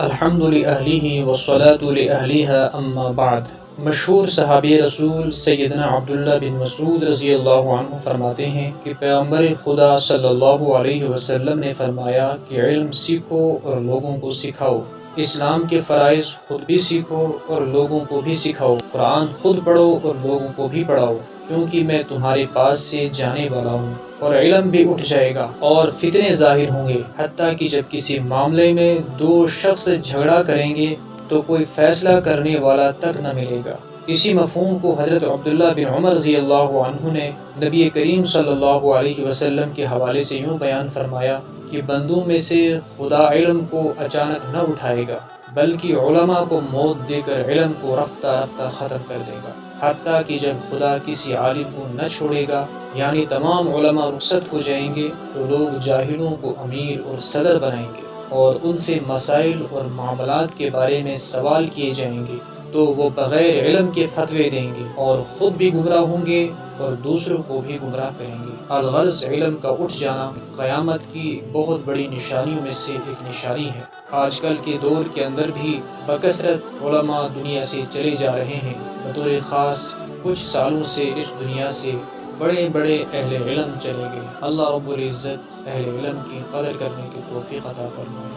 الحمد لأہلہ والصلاة لأہلها اما بعد۔ مشہور صحابی رسول سیدنا عبداللہ بن مسعود رضی اللہ عنہ فرماتے ہیں کہ پیغمبر خدا صلی اللہ علیہ وسلم نے فرمایا کہ علم سیکھو اور لوگوں کو سکھاؤ، اسلام کے فرائض خود بھی سیکھو اور لوگوں کو بھی سکھاؤ، قرآن خود پڑھو اور لوگوں کو بھی پڑھاؤ، کیونکہ میں تمہارے پاس سے جانے والا ہوں، اور علم بھی اٹھ جائے گا اور فتنے ظاہر ہوں گے، حتیٰ کہ جب کسی معاملے میں دو شخص جھگڑا کریں گے تو کوئی فیصلہ کرنے والا تک نہ ملے گا۔ اسی مفہوم کو حضرت عبداللہ بن عمر رضی اللہ عنہ نے نبی کریم صلی اللہ علیہ وسلم کے حوالے سے یوں بیان فرمایا کہ بندوں میں سے خدا علم کو اچانک نہ اٹھائے گا، بلکہ علماء کو موت دے کر علم کو رفتہ رفتہ ختم کر دے گا، حتیٰ کہ جب خدا کسی عالم کو نہ چھوڑے گا، یعنی تمام علماء رخصت ہو جائیں گے، تو لوگ جاہلوں کو امیر اور صدر بنائیں گے اور ان سے مسائل اور معاملات کے بارے میں سوال کیے جائیں گے، تو وہ بغیر علم کے فتوے دیں گے اور خود بھی گمراہ ہوں گے اور دوسروں کو بھی گمراہ کریں گے۔ الغرض علم کا اٹھ جانا قیامت کی بہت بڑی نشانیوں میں سے ایک نشانی ہے۔ آج کل کے دور کے اندر بھی بکثرت علماء دنیا سے چلے جا رہے ہیں، بطور خاص کچھ سالوں سے اس دنیا سے بڑے بڑے اہل علم چلے گئے۔ اللہ رب العزت اہل علم کی قدر کرنے کی توفیق عطا فرمائے۔